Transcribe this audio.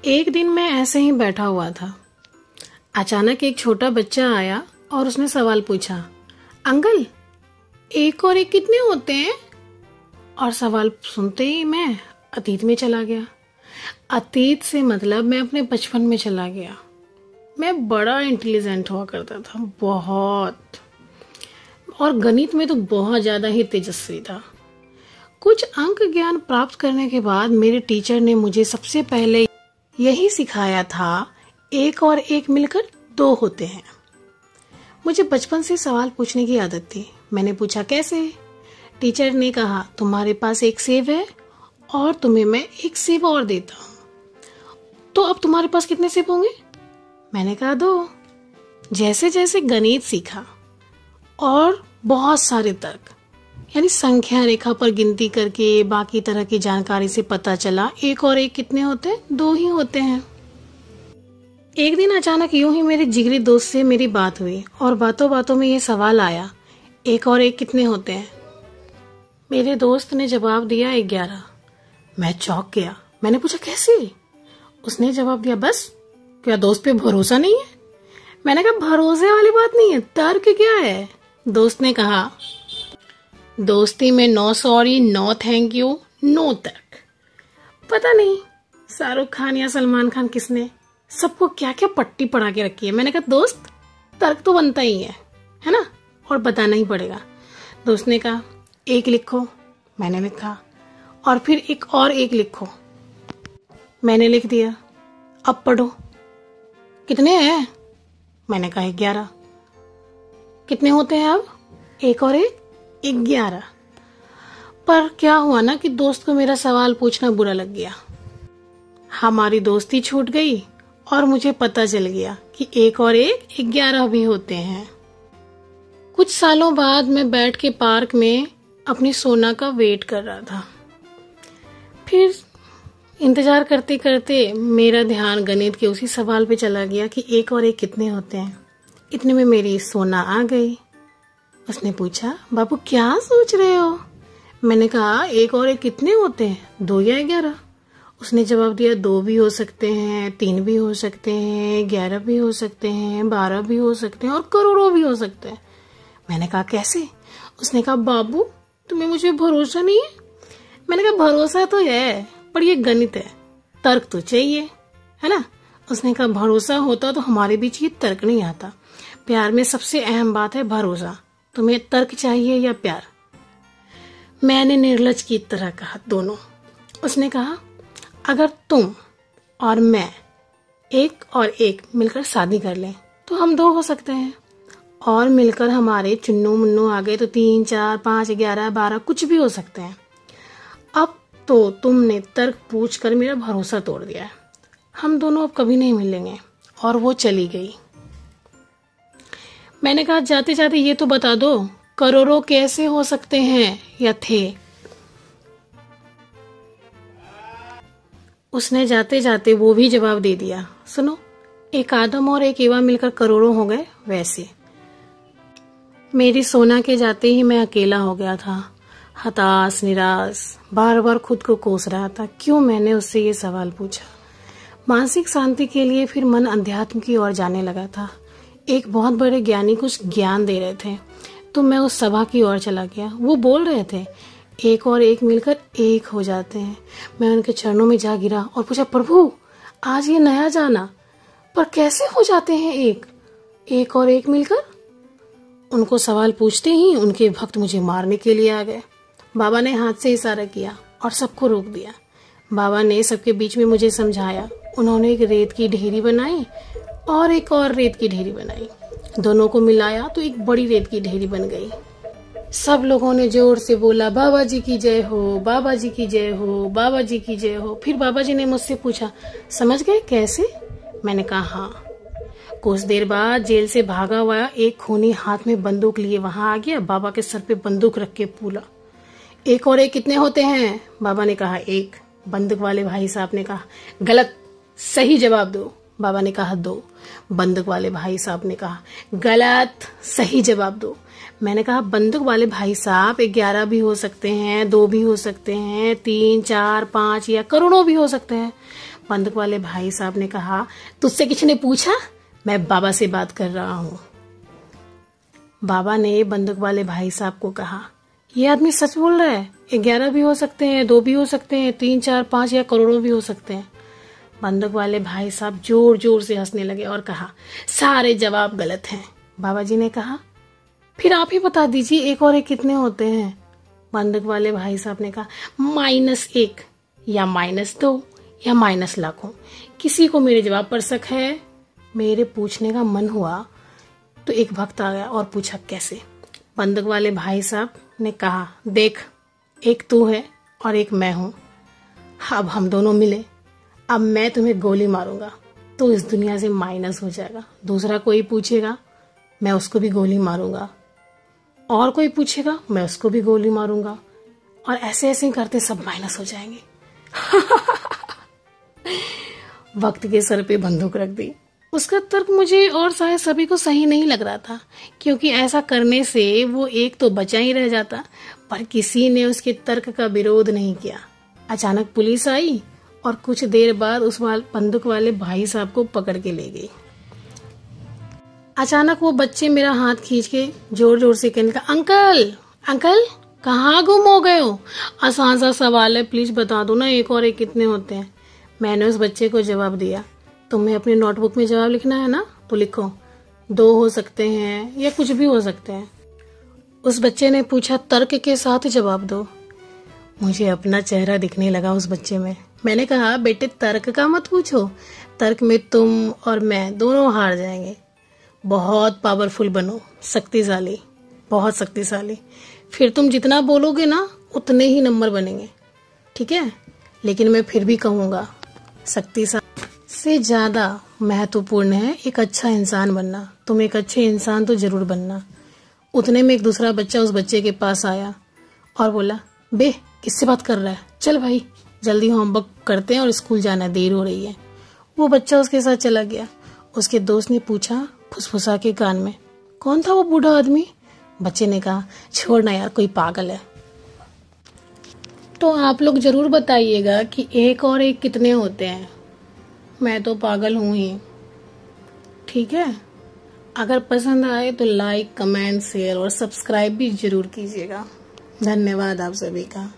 एक दिन मैं ऐसे ही बैठा हुआ था। अचानक एक छोटा बच्चा आया और उसने सवाल पूछा, अंकल, एक और एक कितने होते हैं? और सवाल सुनते ही मैं अतीत में चला गया। अतीत से मतलब मैं अपने बचपन में चला गया। मैं बड़ा इंटेलिजेंट हुआ करता था, बहुत, और गणित में तो बहुत ज़्यादा ही तेजस्वी था। कुछ अंक ज्ञान प्राप्त करने के बाद मेरे टीचर ने मुझे सबसे पहले यही सिखाया था, एक और एक मिलकर दो होते हैं। मुझे बचपन से सवाल पूछने की आदत थी। मैंने पूछा, कैसे? टीचर ने कहा, तुम्हारे पास एक सेब है और तुम्हें मैं एक सेब और देता हूँ, तो अब तुम्हारे पास कितने सेब होंगे? मैंने कहा, दो। जैसे जैसे गणित सीखा और बहुत सारे तर्क, यानी संख्या रेखा पर गिनती करके बाकी तरह की जानकारी से पता चला एक और एक कितने होते हैं? दो ही होते हैं। एक दिन अचानक यूं ही मेरे जिगरी दोस्त से मेरी बात हुई और बातों बातों में ये सवाल आया, एक और एक कितने होते हैं? मेरे दोस्त ने जवाब दिया, 11। मैं चौंक गया। मैंने पूछा, कैसे? उसने जवाब दिया, बस, क्या दोस्त पे भरोसा नहीं है? मैंने कहा, भरोसे वाली बात नहीं है, तर्क क्या है? दोस्त ने कहा, दोस्ती में no sorry, no thank you, no तर्क। पता नहीं शाहरुख खान या सलमान खान किसने सबको क्या क्या पट्टी पढ़ा के रखी है। मैंने कहा, दोस्त, तर्क तो बनता ही है ना, और बताना ही पड़ेगा। दोस्त ने कहा, एक लिखो। मैंने लिखा, और फिर एक और एक लिखो। मैंने लिख दिया। अब पढ़ो, कितने हैं? मैंने कहा, 11। कितने होते हैं अब? एक और एक 11। पर क्या हुआ ना कि दोस्त को मेरा सवाल पूछना बुरा लग गया। हमारी दोस्ती छूट गई और मुझे पता चल गया कि एक और एक 11 भी होते हैं। कुछ सालों बाद मैं बैठ के पार्क में अपनी सोना का वेट कर रहा था। फिर इंतजार करते करते मेरा ध्यान गणित के उसी सवाल पे चला गया कि एक और एक कितने होते हैं। इतने में मेरी सोना आ गई। उसने पूछा, बाबू क्या सोच रहे हो? मैंने कहा, एक और एक कितने होते हैं, 2 या 11? उसने जवाब दिया, 2 भी हो सकते हैं, 3 भी हो सकते हैं, 11 भी हो सकते हैं, 12 भी हो सकते हैं और करोड़ों भी हो सकते हैं। मैंने कहा, कैसे? उसने कहा, बाबू, तुम्हें मुझे भरोसा नहीं है? मैंने कहा, भरोसा तो है, पर ये गणित है, तर्क तो चाहिए, है ना? उसने कहा, भरोसा होता तो हमारे बीच ये तर्क नहीं आता। प्यार में सबसे अहम बात है भरोसा। तुम्हें तर्क चाहिए या प्यार? मैंने निर्लज की तरह कहा, दोनों। उसने कहा, अगर तुम और मैं एक और एक मिलकर शादी कर लें तो हम 2 हो सकते हैं, और मिलकर हमारे चुन्नू मुन्नू आ गए तो 3, 4, 5, 11, 12 कुछ भी हो सकते हैं। अब तो तुमने तर्क पूछकर मेरा भरोसा तोड़ दिया है। हम दोनों अब कभी नहीं मिलेंगे। और वो चली गई। मैंने कहा, जाते जाते ये तो बता दो, करोड़ों कैसे हो सकते हैं या थे? उसने जाते जाते वो भी जवाब दे दिया, सुनो, एक आदम और एक एवा मिलकर करोड़ों हो गए, वैसे। मेरी सोना के जाते ही मैं अकेला हो गया था, हताश, निराश, बार बार खुद को कोस रहा था, क्यों मैंने उससे ये सवाल पूछा। मानसिक शांति के लिए फिर मन अध्यात्म की ओर जाने लगा था। एक बहुत बड़े ज्ञानी कुछ ज्ञान दे रहे थे, तो मैं उस सभा की ओर चला गया। वो बोल रहे थे, एक और एक मिलकर एक हो जाते हैं। मैं उनके चरणों में जा गिरा और पूछा, प्रभु, आज ये नया जाना, पर कैसे हो जाते हैं एक और एक मिलकर? उनको सवाल पूछते ही उनके भक्त मुझे मारने के लिए आ गए। बाबा ने हाथ से इशारा किया और सबको रोक दिया। बाबा ने सबके बीच में मुझे समझाया। उन्होंने एक रेत की ढेरी बनाई और एक और रेत की ढेरी बनाई। दोनों को मिलाया तो एक बड़ी रेत की ढेरी बन गई। सब लोगों ने जोर से बोला, बाबा जी की जय हो, बाबा जी की जय हो, बाबा जी की जय हो। फिर बाबा जी ने मुझसे पूछा, समझ गए कैसे? मैंने कहा, हाँ। कुछ देर बाद जेल से भागा हुआ एक खूनी हाथ में बंदूक लिए वहां आ गया। बाबा के सर पे बंदूक रख के बोला, एक और एक कितने होते हैं? बाबा ने कहा, 1। बंदूक वाले भाई साहब ने कहा, गलत, सही जवाब दो। बाबा ने कहा, 2। बंदूक वाले भाई साहब ने कहा, गलत, सही जवाब दो। मैंने कहा, बंदूक वाले भाई साहब, 11 भी हो सकते हैं, 2 भी हो सकते हैं, 3, 4, 5 या करोड़ों भी हो सकते हैं। बंदूक वाले भाई साहब ने कहा, तुझसे किसने पूछा? मैं बाबा से बात कर रहा हूँ। बाबा ने बंदूक वाले भाई साहब को कहा, ये आदमी सच बोल रहा है। 11 भी हो सकते हैं, 2 भी हो सकते हैं, 3, 4, 5 या करोड़ों भी हो सकते हैं। बंदूक वाले भाई साहब जोर जोर से हंसने लगे और कहा, सारे जवाब गलत हैं। बाबा जी ने कहा, फिर आप ही बता दीजिए 1 और 1 कितने होते हैं? बंदूक वाले भाई साहब ने कहा, -1 या -2 या माइनस लाखों। किसी को मेरे जवाब पर शक है? मेरे पूछने का मन हुआ तो एक भक्त आ गया और पूछा, कैसे? बंदूक वाले भाई साहब ने कहा, देख, एक तू है और एक मैं हूं। अब हम दोनों मिले। अब मैं तुम्हें गोली मारूंगा तो इस दुनिया से माइनस हो जाएगा। दूसरा कोई पूछेगा, मैं उसको भी गोली मारूंगा। और कोई पूछेगा, मैं उसको भी गोली मारूंगा। और ऐसे ऐसे करते सब माइनस हो जाएंगे। वक्त के सर पे बंदूक रख दी। उसका तर्क मुझे और शायद सभी को सही नहीं लग रहा था, क्योंकि ऐसा करने से वो एक तो बचा ही रह जाता, पर किसी ने उसके तर्क का विरोध नहीं किया। अचानक पुलिस आई और कुछ देर बाद उस बंदूक वाले भाई साहब को पकड़ के ले गई। अचानक वो बच्चे मेरा हाथ खींच के जोर जोर से कहने लगा, अंकल अंकल कहाँ गुम हो गए हो? आसान सा सवाल है, प्लीज बता दो ना 1 और 1 कितने होते हैं? मैंने उस बच्चे को जवाब दिया, तुम्हें अपनी नोटबुक में जवाब लिखना है ना, तो लिखो। 2 हो सकते हैं या कुछ भी हो सकते हैं। उस बच्चे ने पूछा, तर्क के साथ जवाब दो। मुझे अपना चेहरा दिखने लगा उस बच्चे में। मैंने कहा, बेटे तर्क का मत पूछो, तर्क में तुम और मैं दोनों हार जाएंगे। बहुत पावरफुल बनो, शक्तिशाली, बहुत शक्तिशाली। फिर तुम जितना बोलोगे ना उतने ही नंबर बनेंगे, ठीक है? लेकिन मैं फिर भी कहूँगा, शक्तिशाली से ज्यादा महत्वपूर्ण है एक अच्छा इंसान बनना। तुम एक अच्छे इंसान तो जरूर बनना। उतने में एक दूसरा बच्चा उस बच्चे के पास आया और बोला, बे किससे बात कर रहा है? चल भाई जल्दी होमवर्क करते हैं और स्कूल जाना, देर हो रही है। वो बच्चा उसके साथ चला गया। उसके दोस्त ने पूछा फुसफुसा के कान में, कौन था वो बूढ़ा आदमी? बच्चे ने कहा, छोड़ ना यार, कोई पागल है। तो आप लोग जरूर बताइएगा कि 1 और 1 कितने होते हैं। मैं तो पागल हूं ही, ठीक है? अगर पसंद आए तो लाइक, कमेंट, शेयर और सब्सक्राइब भी जरूर कीजिएगा। धन्यवाद आप सभी का।